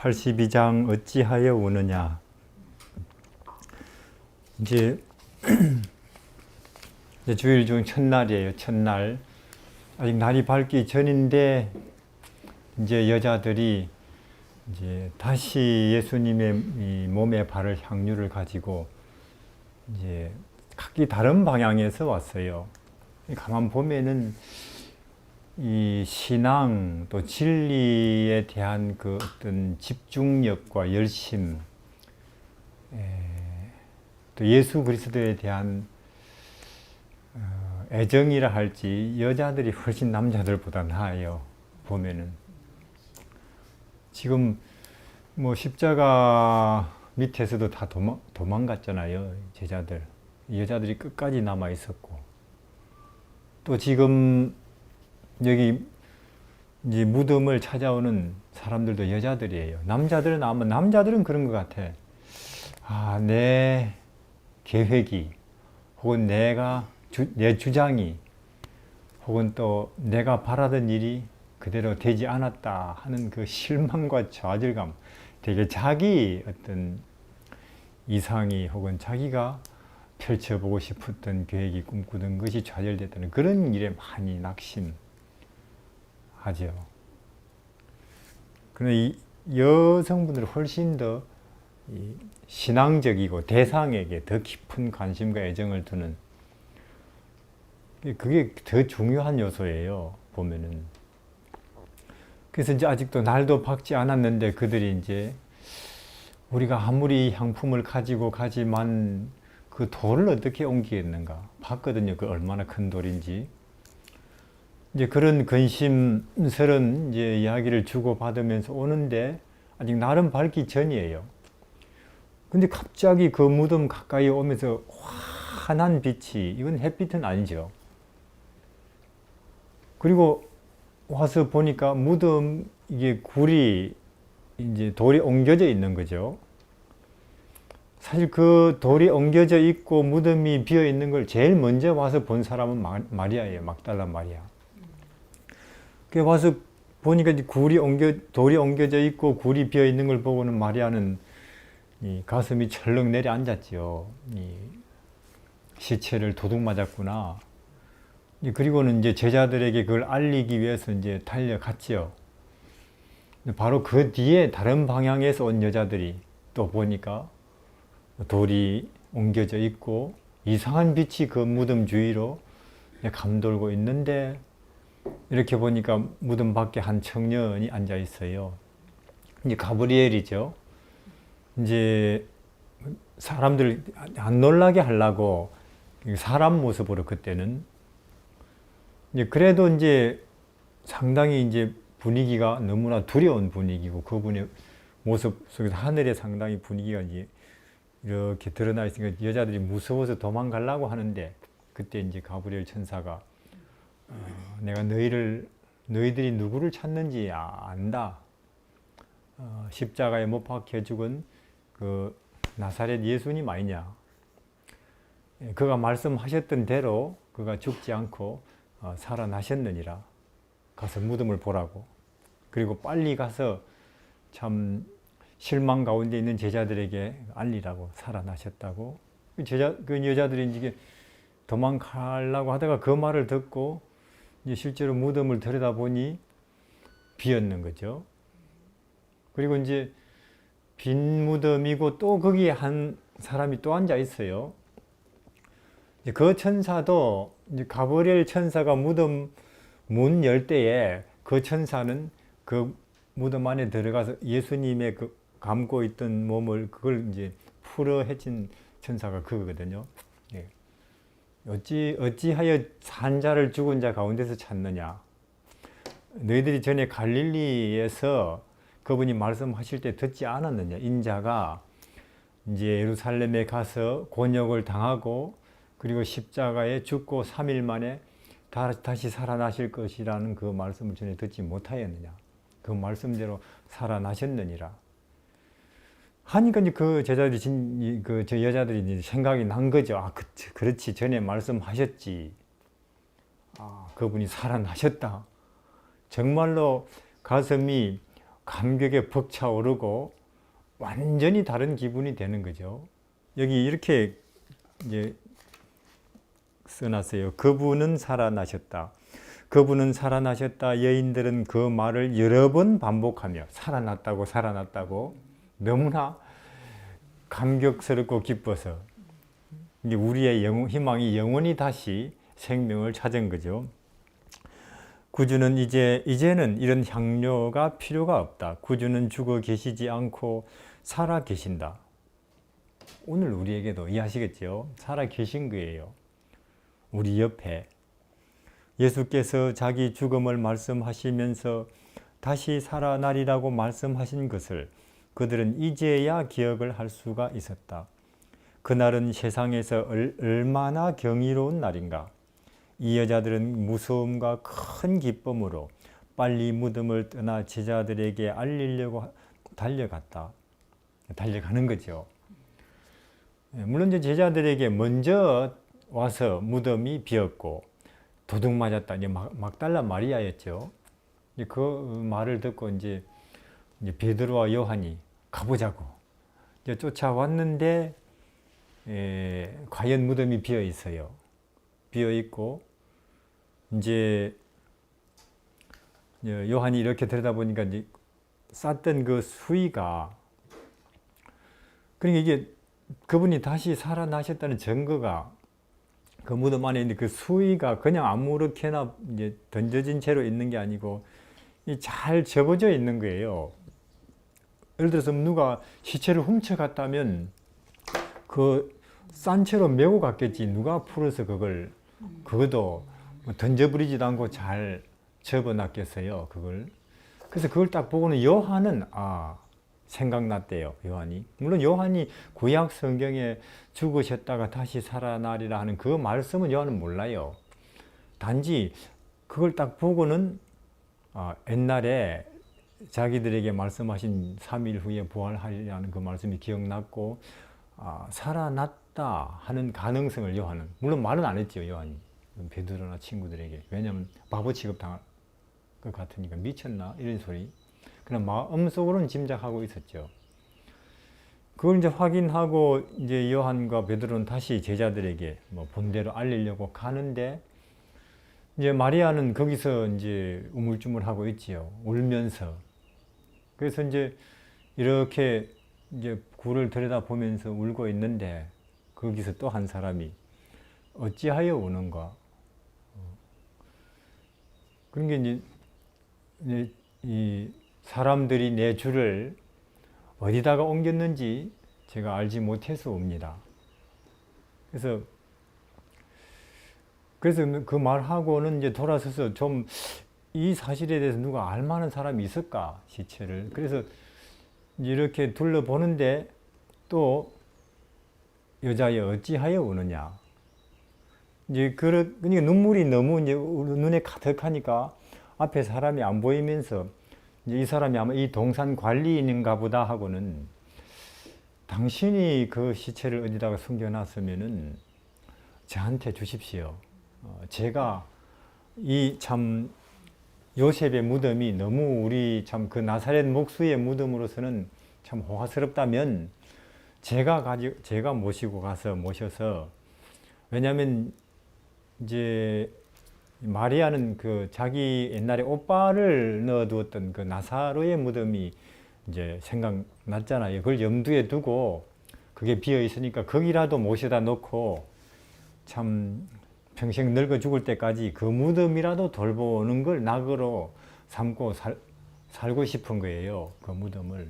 82장 어찌하여 우느냐. 이제 주일 중 첫날이에요. 첫날. 아직 날이 밝기 전인데 이제 여자들이 이제 다시 예수님의 이 몸에 바를 향유를 가지고 이제 각기 다른 방향에서 왔어요. 가만 보면은 이 신앙 또 진리에 대한 그 어떤 집중력과 열심, 또 예수 그리스도에 대한 애정이라 할지 여자들이 훨씬 남자들보다 나아요. 보면은 지금 뭐 십자가 밑에서도 다 도망갔잖아요. 제자들, 여자들이 끝까지 남아 있었고, 또 지금 여기 이제 무덤을 찾아오는 사람들도 여자들이에요. 남자들은 아마 남자들은 그런 것 같아. 아, 내 계획이 혹은 내 주장이 혹은 또 내가 바라던 일이 그대로 되지 않았다 하는 그 실망과 좌절감, 되게 자기 어떤 이상이 혹은 자기가 펼쳐보고 싶었던 계획이 꿈꾸던 것이 좌절됐다는 그런 일에 많이 낙심하죠. 그러나 이 여성분들은 훨씬 더 신앙적이고 대상에게 더 깊은 관심과 애정을 두는, 그게 더 중요한 요소예요. 보면은. 그래서 이제 아직도 날도 밝지 않았는데 그들이 이제 우리가 아무리 향품을 가지고 가지만 그 돌을 어떻게 옮기겠는가 봤거든요. 그 얼마나 큰 돌인지. 이제 그런 근심스런 이제 이야기를 주고받으면서 오는데 아직 날은 밝기 전이에요. 근데 갑자기 그 무덤 가까이 오면서 환한 빛이, 이건 햇빛은 아니죠. 그리고 와서 보니까 무덤, 이게 굴이 이제 돌이 옮겨져 있는 거죠. 사실 그 돌이 옮겨져 있고 무덤이 비어 있는 걸 제일 먼저 와서 본 사람은 마리아예요. 막달라 마리아. 그 와서 보니까 이제 돌이 옮겨져 있고 굴이 비어 있는 걸 보고는 마리아는 이 가슴이 철렁 내려앉았죠. 이 시체를 도둑 맞았구나. 그리고는 이제 제자들에게 그걸 알리기 위해서 이제 달려갔죠. 바로 그 뒤에 다른 방향에서 온 여자들이 또 보니까 돌이 옮겨져 있고 이상한 빛이 그 무덤 주위로 감돌고 있는데, 이렇게 보니까 무덤 밖에 한 청년이 앉아 있어요. 이제 가브리엘이죠. 이제 사람들 안 놀라게 하려고 사람 모습으로 그때는, 이제 그래도 이제 상당히 이제 분위기가 너무나 두려운 분위기고, 그분의 모습 속에서 하늘에 상당히 분위기가 이제 이렇게 드러나 있으니까 여자들이 무서워서 도망가려고 하는데, 그때 이제 가브리엘 천사가 내가 너희들이 누구를 찾는지 안다. 십자가에 못 박혀 죽은 그 나사렛 예수님 아니냐. 그가 말씀하셨던 대로 그가 죽지 않고 살아나셨느니라. 가서 무덤을 보라고. 그리고 빨리 가서 참 실망 가운데 있는 제자들에게 알리라고, 살아나셨다고. 그 여자들이 이제 도망가려고 하다가 그 말을 듣고 이제 실제로 무덤을 들여다보니 비었는 거죠. 그리고 이제 빈 무덤이고 또 거기에 한 사람이 또 앉아 있어요. 그 천사도 이제 가브리엘 천사가 무덤 문 열 때에 그 천사는 그 무덤 안에 들어가서 예수님의 그 감고 있던 몸을 그걸 이제 풀어헤친 천사가 그거거든요. 예. 어찌하여 산 자를 죽은 자 가운데서 찾느냐. 너희들이 전에 갈릴리에서 그분이 말씀하실 때 듣지 않았느냐. 인자가 이제 예루살렘에 가서 곤욕을 당하고 그리고 십자가에 죽고 3일 만에 다시 살아나실 것이라는 그 말씀을 전에 듣지 못하였느냐. 그 말씀대로 살아나셨느니라. 하니까 이제 그 제자들이, 저 여자들이 이제 생각이 난 거죠. 아, 그렇지. 전에 말씀하셨지. 아, 그분이 살아나셨다. 정말로 가슴이 감격에 벅차오르고 완전히 다른 기분이 되는 거죠. 여기 이렇게 이제 써놨어요. 그분은 살아나셨다. 그분은 살아나셨다. 여인들은 그 말을 여러 번 반복하며 살아났다고 살아났다고 너무나 감격스럽고 기뻐서 이제 우리의 희망이 영원히 다시 생명을 찾은 거죠. 구주는 이제는 이런 향료가 필요가 없다. 구주는 죽어 계시지 않고 살아 계신다. 오늘 우리에게도 이해하시겠죠? 살아 계신 거예요. 우리 옆에. 예수께서 자기 죽음을 말씀하시면서 다시 살아나리라고 말씀하신 것을 그들은 이제야 기억을 할 수가 있었다. 그날은 세상에서 얼마나 경이로운 날인가. 이 여자들은 무서움과 큰 기쁨으로 빨리 무덤을 떠나 제자들에게 알리려고 달려가는 거죠. 물론 이제 제자들에게 먼저 와서 무덤이 비었고 도둑 맞았다. 이제 막달라 마리아였죠. 그 말을 듣고 이제 베드로와 요한이 가보자고 이제 쫓아왔는데 과연 무덤이 비어 있어요. 비어 있고 이제 요한이 이렇게 들여다보니까 이제 쌌던 그 수의가 그러니까 이게 그분이 다시 살아나셨다는 증거가 그 무덤 안에 있는 그 수의가 그냥 아무렇게나 이제 던져진 채로 있는 게 아니고 잘 접어져 있는 거예요. 예를 들어서 누가 시체를 훔쳐갔다면 그 싼 채로 메고 갔겠지. 누가 풀어서 그것도 뭐 던져버리지도 않고 잘 접어놨겠어요. 그걸. 그래서 그걸 딱 보고는 요한은 생각났대요. 요한이. 물론 요한이 구약 성경에 죽으셨다가 다시 살아나리라 하는 그 말씀은 요한은 몰라요. 단지 그걸 딱 보고는 옛날에 자기들에게 말씀하신 3일 후에 부활하리라는 그 말씀이 기억났고 살아났다 하는 가능성을 요한은 물론 말은 안 했죠. 요한이 베드로나 친구들에게. 왜냐하면 바보 취급당할 것 같으니까 미쳤나 이런 소리. 그냥 마음속으로는 짐작하고 있었죠. 그걸 이제 확인하고 이제 요한과 베드로는 다시 제자들에게 본대로 알리려고 가는데 이제 마리아는 거기서 이제 우물쭈물하고 있지요. 울면서. 그래서 이제 이렇게 이제 굴을 들여다보면서 울고 있는데 거기서 또 한 사람이 어찌하여 우는가? 그런 게 이제 이 사람들이 내 주를 어디다가 옮겼는지 제가 알지 못해서 옵니다. 그래서 그 말하고는 이제 돌아서서 좀 이 사실에 대해서 누가 알만한 사람이 있을까 시체를. 그래서 이렇게 둘러보는데 또 여자여 어찌하여 우느냐. 이제 그러니까 눈물이 너무 이제 눈에 가득하니까 앞에 사람이 안 보이면서 이제 이 사람이 아마 이 동산 관리인인가 보다 하고는 당신이 그 시체를 어디다가 숨겨놨으면은 저한테 주십시오. 제가 이 참 요셉의 무덤이 너무 우리 참 그 나사렛 목수의 무덤으로서는 참 호화스럽다면 제가 모셔서 왜냐하면 이제 마리아는 그 자기 옛날에 오빠를 넣어두었던 그 나사로의 무덤이 이제 생각났잖아요. 그걸 염두에 두고 그게 비어 있으니까 거기라도 모셔다 놓고 참 평생 늙어 죽을 때까지 그 무덤이라도 돌보는 걸 낙으로 삼고 살고 싶은 거예요. 그 무덤을.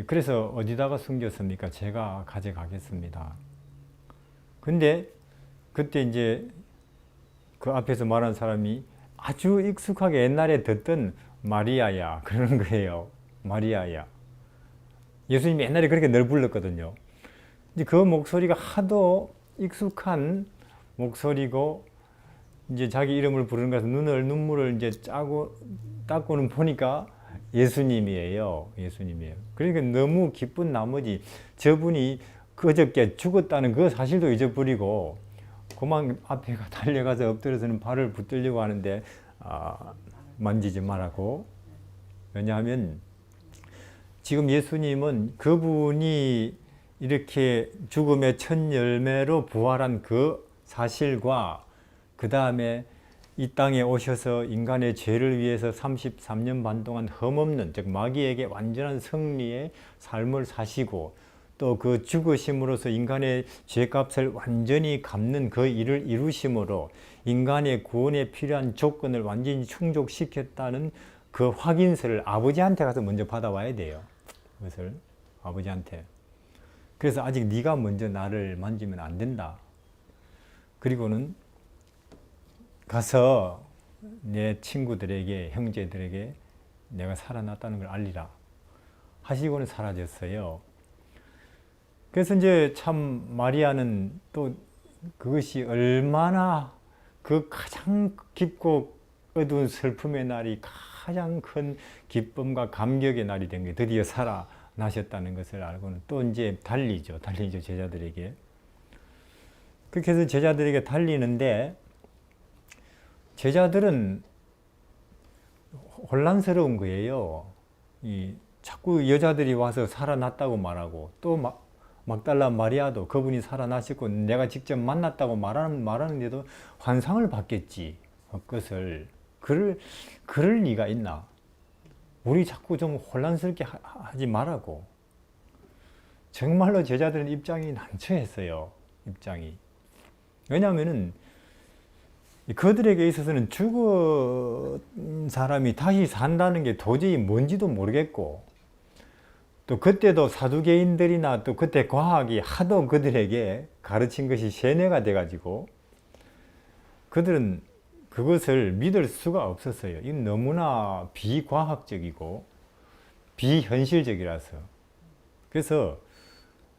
그래서 어디다가 숨겼습니까? 제가 가져가겠습니다. 근데 그때 이제 그 앞에서 말한 사람이 아주 익숙하게 옛날에 듣던 마리아야 그러는 거예요. 마리아야. 예수님이 옛날에 그렇게 늘 불렀거든요. 이제 그 목소리가 하도 익숙한 목소리고 이제 자기 이름을 부르는 것에서 눈물을 이제 닦고는 보니까 예수님이에요. 예수님이에요. 그러니까 너무 기쁜 나머지 저분이 그저께 죽었다는 그 사실도 잊어버리고 그만 앞에 달려가서 엎드려서는 발을 붙들려고 하는데 만지지 말라고 왜냐하면 지금 예수님은 그분이 이렇게 죽음의 첫 열매로 부활한 그 사실과 그 다음에 이 땅에 오셔서 인간의 죄를 위해서 33년 반 동안 흠없는, 즉 마귀에게 완전한 승리의 삶을 사시고 또 그 죽으심으로써 인간의 죄값을 완전히 갚는 그 일을 이루심으로 인간의 구원에 필요한 조건을 완전히 충족시켰다는 그 확인서를 아버지한테 가서 먼저 받아와야 돼요. 그것을 아버지한테. 그래서 아직 네가 먼저 나를 만지면 안 된다. 그리고는 가서 내 친구들에게, 형제들에게 내가 살아났다는 걸 알리라 하시고는 사라졌어요. 그래서 이제 참 마리아는 또 그것이 얼마나 그 가장 깊고 어두운 슬픔의 날이 가장 큰 기쁨과 감격의 날이 된 게 드디어 살아나셨다는 것을 알고는 또 이제 달리죠, 제자들에게. 그렇게 해서 제자들에게 달리는데 제자들은 혼란스러운 거예요. 자꾸 여자들이 와서 살아났다고 말하고 또 막달라 마리아도 그분이 살아나셨고 내가 직접 만났다고 말하는데도 환상을 받겠지. 그것을 그럴 리가 있나? 우리 자꾸 좀 혼란스럽게 하지 말라고. 정말로 제자들은 입장이 난처했어요. 입장이. 왜냐하면은 그들에게 있어서는 죽은 사람이 다시 산다는 게 도저히 뭔지도 모르겠고 또 그때도 사두개인들이나 또 그때 과학이 하도 그들에게 가르친 것이 세뇌가 돼가지고 그들은 그것을 믿을 수가 없었어요. 이건 너무나 비과학적이고 비현실적이라서. 그래서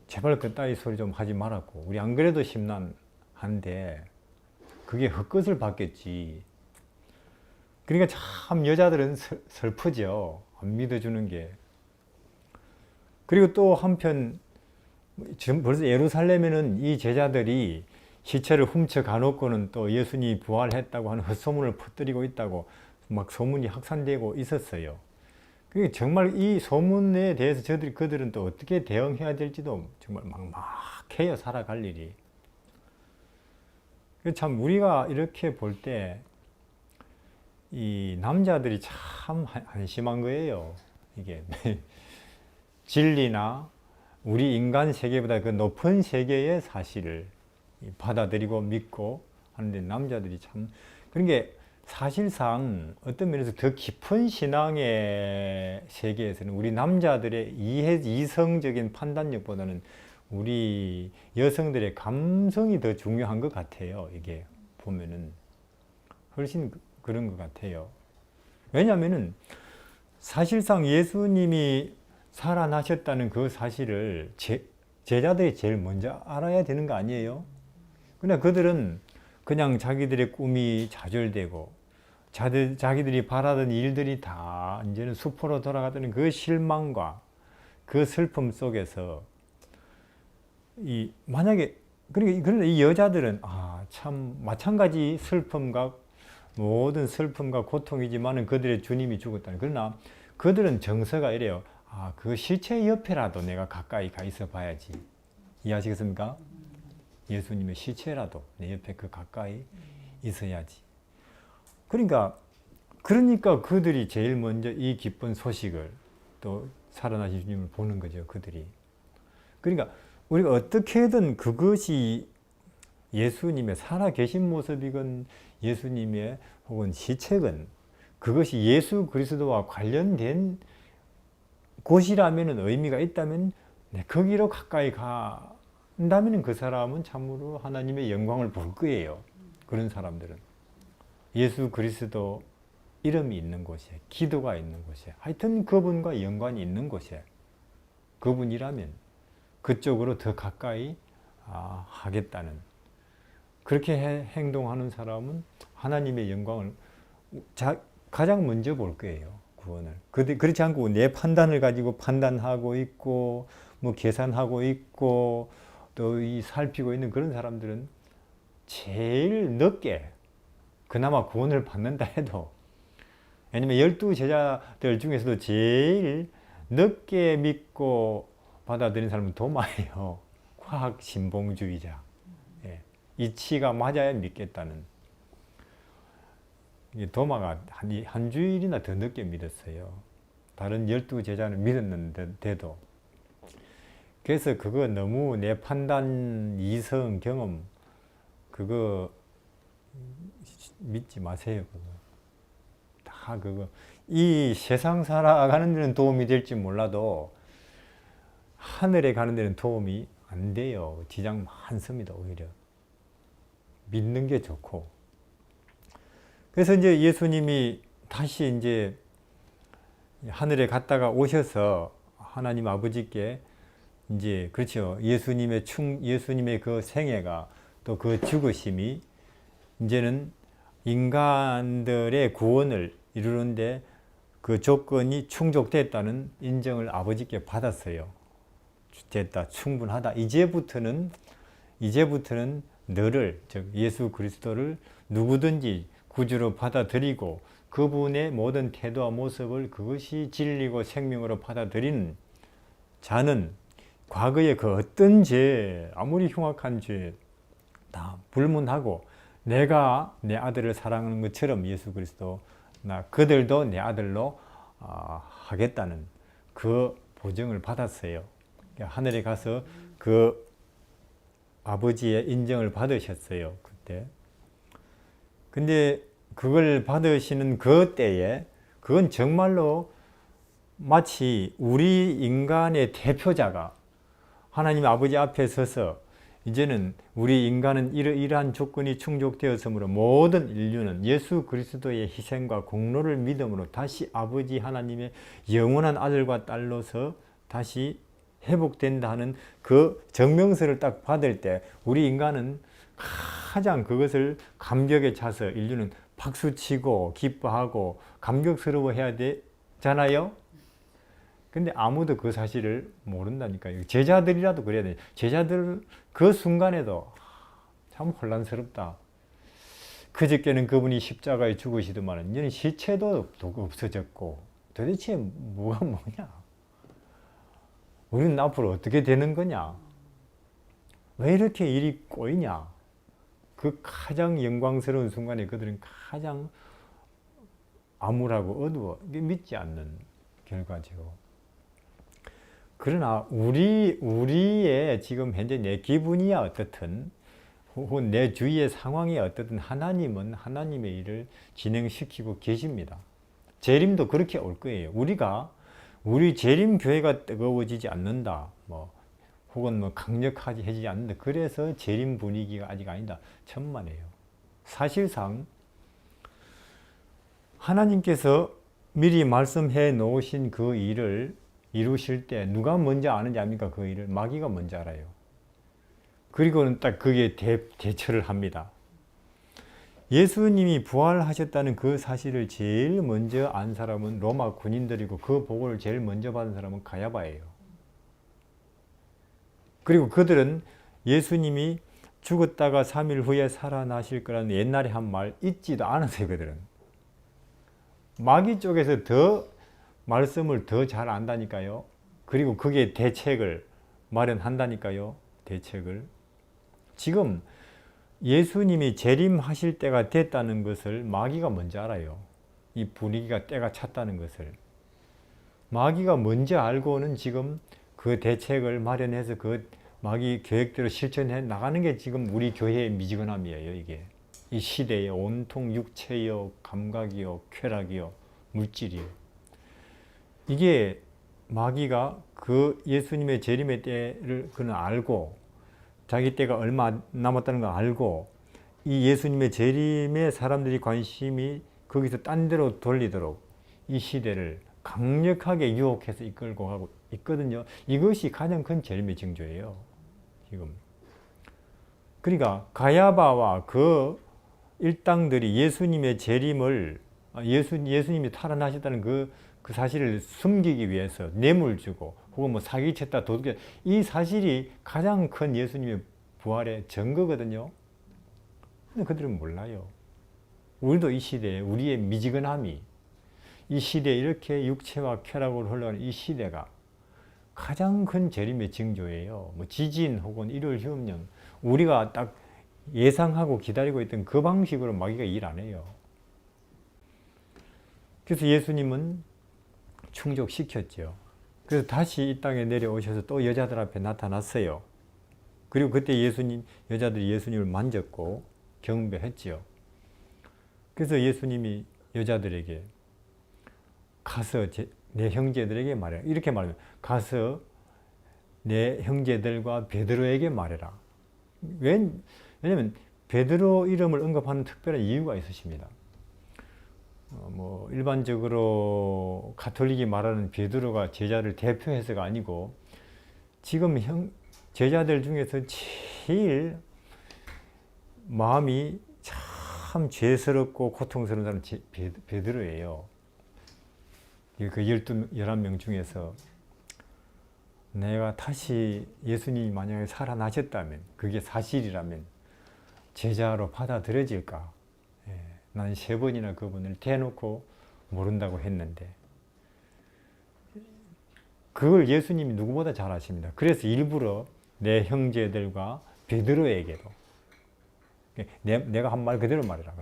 제발 그따위 소리 좀 하지 말라고. 우리 안 그래도 심란한데 그게 헛것을 받겠지. 그러니까 참 여자들은 슬프죠. 안 믿어주는 게. 그리고 또 한편 지금 벌써 예루살렘에는 이 제자들이 시체를 훔쳐 가놓고는 또 예수님이 부활했다고 하는 헛소문을 퍼뜨리고 있다고 막 소문이 확산되고 있었어요. 그게 정말 이 소문에 대해서 그들은 또 어떻게 대응해야 될지도 정말 막막해요. 살아갈 일이. 참 우리가 이렇게 볼 때 이 남자들이 참 한심한 거예요. 이게 진리나 우리 인간 세계보다 그 높은 세계의 사실을 받아들이고 믿고 하는데 남자들이 참 그런 게 사실상 어떤 면에서 더 깊은 신앙의 세계에서는 우리 남자들의 이성적인 판단력보다는 우리 여성들의 감성이 더 중요한 것 같아요. 이게 보면은 훨씬 그런 것 같아요. 왜냐하면은 사실상 예수님이 살아나셨다는 그 사실을 제자들이 제일 먼저 알아야 되는 거 아니에요? 그러나 그들은 그냥 자기들의 꿈이 좌절되고 자기들이 바라던 일들이 다 이제는 수포로 돌아가던 그 실망과 그 슬픔 속에서 만약에 그러나 이 여자들은 참 마찬가지 슬픔과 모든 슬픔과 고통이지만은 그들의 주님이 죽었다는. 그러나 그들은 정서가 이래요. 그 시체 옆에라도 내가 가까이 가 있어 봐야지. 이해하시겠습니까? 예수님의 시체라도 내 옆에 그 가까이 있어야지. 그러니까 그들이 제일 먼저 이 기쁜 소식을 또 살아나신 주님을 보는 거죠. 그들이. 그러니까 우리가 어떻게든 그것이 예수님의 살아계신 모습이건 예수님의 혹은 시체건 그것이 예수 그리스도와 관련된 곳이라면 의미가 있다면 거기로 가까이 간다면 그 사람은 참으로 하나님의 영광을 볼 거예요. 그런 사람들은 예수 그리스도 이름이 있는 곳에 기도가 있는 곳에 하여튼 그분과 연관이 있는 곳에 그분이라면 그쪽으로 더 가까이 하겠다는 그렇게 행동하는 사람은 하나님의 영광을 가장 먼저 볼 거예요. 구원을. 그렇지 않고 내 판단을 가지고 판단하고 있고 뭐 계산하고 있고 또 살피고 있는 그런 사람들은 제일 늦게 그나마 구원을 받는다 해도 왜냐면 12제자들 중에서도 제일 늦게 믿고 받아들인 사람은 도마예요. 과학 신봉주의자. 예. 이치가 맞아야 믿겠다는. 도마가 한 주일이나 더 늦게 믿었어요. 다른 12제자는 믿었는데도. 그래서 그거 너무 내 판단, 이성, 경험 그거 믿지 마세요. 그거. 다 그거 이 세상 살아가는 데는 도움이 될지 몰라도 하늘에 가는 데는 도움이 안 돼요. 지장 많습니다. 오히려 믿는 게 좋고. 그래서 이제 예수님이 다시 이제 하늘에 갔다가 오셔서 하나님 아버지께 이제 그렇죠. 예수님의 그 생애가 또 그 죽으심이 이제는 인간들의 구원을 이루는데 그 조건이 충족됐다는 인정을 아버지께 받았어요. 됐다, 충분하다. 이제부터는 너를, 즉 예수 그리스도를 누구든지 구주로 받아들이고 그분의 모든 태도와 모습을 그것이 진리고 생명으로 받아들이는 자는 과거의 그 어떤 죄, 아무리 흉악한 죄 다 불문하고 내가 내 아들을 사랑하는 것처럼 예수 그리스도 나 그들도 내 아들로 하겠다는 그 보증을 받았어요. 하늘에 가서 그 아버지의 인정을 받으셨어요. 그때. 근데 그걸 받으시는 그 때에 그건 정말로 마치 우리 인간의 대표자가 하나님 아버지 앞에 서서 이제는 우리 인간은 이러한 조건이 충족되었으므로 모든 인류는 예수 그리스도의 희생과 공로를 믿음으로 다시 아버지 하나님의 영원한 아들과 딸로서 다시 회복된다 하는 그 정명서를 딱 받을 때 우리 인간은 가장 그것을 감격에 차서 인류는 박수치고 기뻐하고 감격스러워 해야 되잖아요. 근데 아무도 그 사실을 모른다니까요. 제자들이라도 그래야 돼. 제자들 그 순간에도 참 혼란스럽다. 그저께는 그분이 십자가에 죽으시더만 이제는 시체도 없어졌고 도대체 뭐가 뭐냐? 우리는 앞으로 어떻게 되는 거냐? 왜 이렇게 일이 꼬이냐? 그 가장 영광스러운 순간에 그들은 가장 암울하고 어두워 믿지 않는 결과죠. 그러나 우리의 지금 현재 내 기분이야 어떻든 혹은 내 주위의 상황이 어떻든 하나님은 하나님의 일을 진행시키고 계십니다. 재림도 그렇게 올 거예요. 우리 재림 교회가 뜨거워지지 않는다. 혹은 강력해지지 않는다. 그래서 재림 분위기가 아직 아니다. 천만에요. 사실상 하나님께서 미리 말씀해 놓으신 그 일을 이루실 때 누가 먼저 아는지 압니까? 그 일을 마귀가 먼저 알아요. 그리고는 딱 그게 대처를 합니다. 예수님이 부활하셨다는 그 사실을 제일 먼저 안 사람은 로마 군인들이고 그 보고를 제일 먼저 받은 사람은 가야바예요. 그리고 그들은 예수님이 죽었다가 3일 후에 살아나실 거라는 옛날에 한 말 잊지도 않았어요. 그들은. 마귀 쪽에서 더 말씀을 더 잘 안다니까요. 그리고 그게 대책을 마련한다니까요. 대책을. 지금 예수님이 재림하실 때가 됐다는 것을 마귀가 먼저 알아요. 이 분위기가 때가 찼다는 것을. 마귀가 먼저 알고는 지금 그 대책을 마련해서 그 마귀 계획대로 실천해 나가는 게 지금 우리 교회의 미지근함이에요. 이게. 이 시대에 온통 육체요, 감각이요, 쾌락이요, 물질이요. 이게 마귀가 그 예수님의 재림의 때를 그는 알고 자기 때가 얼마 남았다는 걸 알고 이 예수님의 재림에 사람들이 관심이 거기서 딴 데로 돌리도록 이 시대를 강력하게 유혹해서 이끌고 가고 있거든요. 이것이 가장 큰 재림의 징조예요. 지금. 그러니까 가야바와 그 일당들이 예수님의 재림을 예수님이 탈환하셨다는 그 사실을 숨기기 위해서 뇌물 주고 혹은 사기쳤다 도둑 이 사실이 가장 큰 예수님의 부활의 증거거든요. 근데 그들은 몰라요. 우리도 이 시대에 우리의 미지근함이 이 시대에 이렇게 육체와 쾌락으로 흘러가는 이 시대가 가장 큰 재림의 징조예요. 뭐 지진 혹은 일요일 휴업령, 우리가 딱 예상하고 기다리고 있던 그 방식으로 마귀가 일 안 해요. 그래서 예수님은 충족시켰죠. 그래서 다시 이 땅에 내려오셔서 또 여자들 앞에 나타났어요. 그리고 그때 여자들이 예수님을 만졌고 경배했죠. 그래서 예수님이 여자들에게 가서 내 형제들에게 말해라. 이렇게 말해요. 가서 내 형제들과 베드로에게 말해라. 왜냐면 베드로 이름을 언급하는 특별한 이유가 있으십니다. 일반적으로 가톨릭이 말하는 베드로가 제자를 대표해서가 아니고 지금 제자들 중에서 제일 마음이 참 죄스럽고 고통스러운 사람은 베드로예요. 그 11명 중에서 내가 다시 예수님이 만약에 살아나셨다면, 그게 사실이라면 제자로 받아들여질까? 난 3번이나 그분을 대놓고 모른다고 했는데, 그걸 예수님이 누구보다 잘 아십니다. 그래서 일부러 내 형제들과 베드로에게도 내가 한 말 그대로 말해라.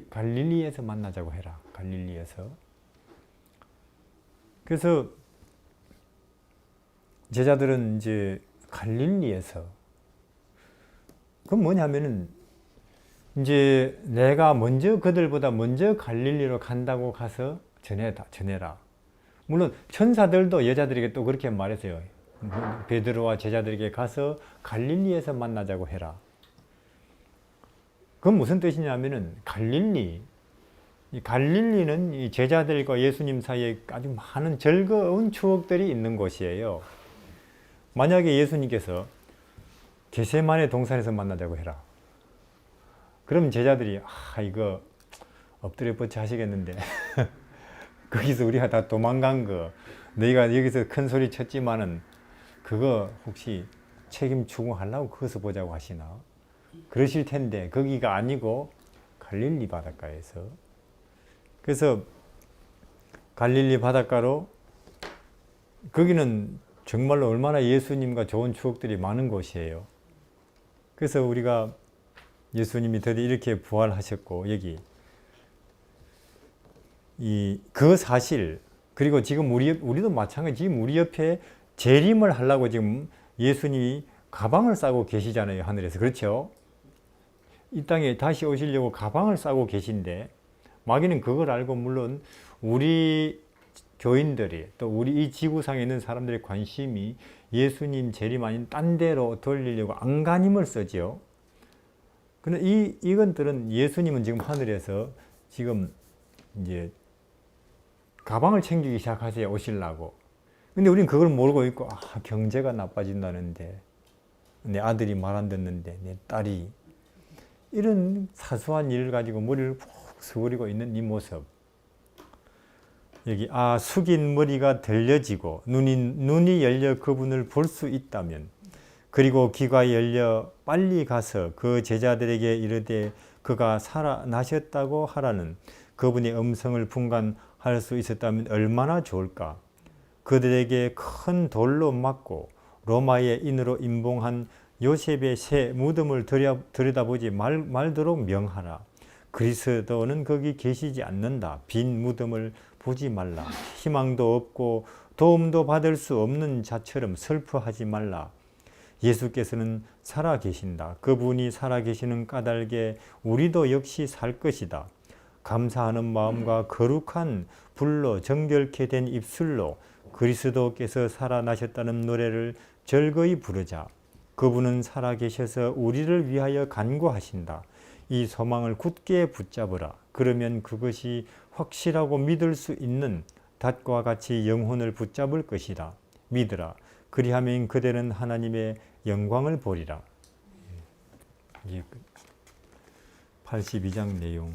갈릴리에서 만나자고 해라. 갈릴리에서. 그래서 제자들은 이제 갈릴리에서, 그건 뭐냐면은 이제 내가 그들보다 먼저 갈릴리로 간다고 가서 전해라. 물론 천사들도 여자들에게 또 그렇게 말했어요. 베드로와 제자들에게 가서 갈릴리에서 만나자고 해라. 그건 무슨 뜻이냐면은 갈릴리는 이 제자들과 예수님 사이에 아주 많은 즐거운 추억들이 있는 곳이에요. 만약에 예수님께서 겟세마네 동산에서 만나자고 해라. 그럼 제자들이 이거 엎드려 뻗쳐 하시겠는데 거기서 우리가 다 도망간 거, 너희가 여기서 큰 소리 쳤지만은 그거 혹시 책임 추궁하려고 거기서 보자고 하시나? 그러실 텐데 거기가 아니고 갈릴리 바닷가에서. 그래서 갈릴리 바닷가로, 거기는 정말로 얼마나 예수님과 좋은 추억들이 많은 곳이에요. 그래서 우리가 예수님이 드디어 이렇게 부활하셨고, 여기 그 사실, 그리고 지금 우리도 마찬가지, 지금 우리 옆에 재림을 하려고 지금 예수님이 가방을 싸고 계시잖아요, 하늘에서. 그렇죠? 이 땅에 다시 오시려고 가방을 싸고 계신데, 마귀는 그걸 알고 물론 우리 교인들이, 또 우리 이 지구상에 있는 사람들의 관심이 예수님 재림 아닌 딴 데로 돌리려고 안간힘을 쓰죠. 근데 이것들은, 예수님은 지금 하늘에서 지금 이제 가방을 챙기기 시작하세요, 오시려고. 근데 우리는 그걸 모르고 있고, 경제가 나빠진다는데, 내 아들이 말 안 듣는데, 내 딸이, 이런 사소한 일을 가지고 머리를 푹 수그리고 있는 이 모습. 여기 숙인 머리가 들려지고 눈이 열려 그분을 볼 수 있다면, 그리고 귀가 열려 빨리 가서 그 제자들에게 이르되 그가 살아나셨다고 하라는 그분의 음성을 분간할 수 있었다면 얼마나 좋을까. 그들에게 큰 돌로 맞고 로마의 인으로 임봉한 요셉의 새 무덤을 들여다보지 말도록 명하라. 그리스도는 거기 계시지 않는다. 빈 무덤을 보지 말라. 희망도 없고 도움도 받을 수 없는 자처럼 슬퍼하지 말라. 예수께서는 살아계신다. 그분이 살아계시는 까닭에 우리도 역시 살 것이다. 감사하는 마음과 거룩한 불로 정결케 된 입술로 그리스도께서 살아나셨다는 노래를 즐거이 부르자. 그분은 살아계셔서 우리를 위하여 간구하신다. 이 소망을 굳게 붙잡으라. 그러면 그것이 확실하고 믿을 수 있는 닷과 같이 영혼을 붙잡을 것이다. 믿으라. 그리하면 그대는 하나님의 영광을 보리라. 82장 내용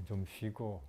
좀 쉬고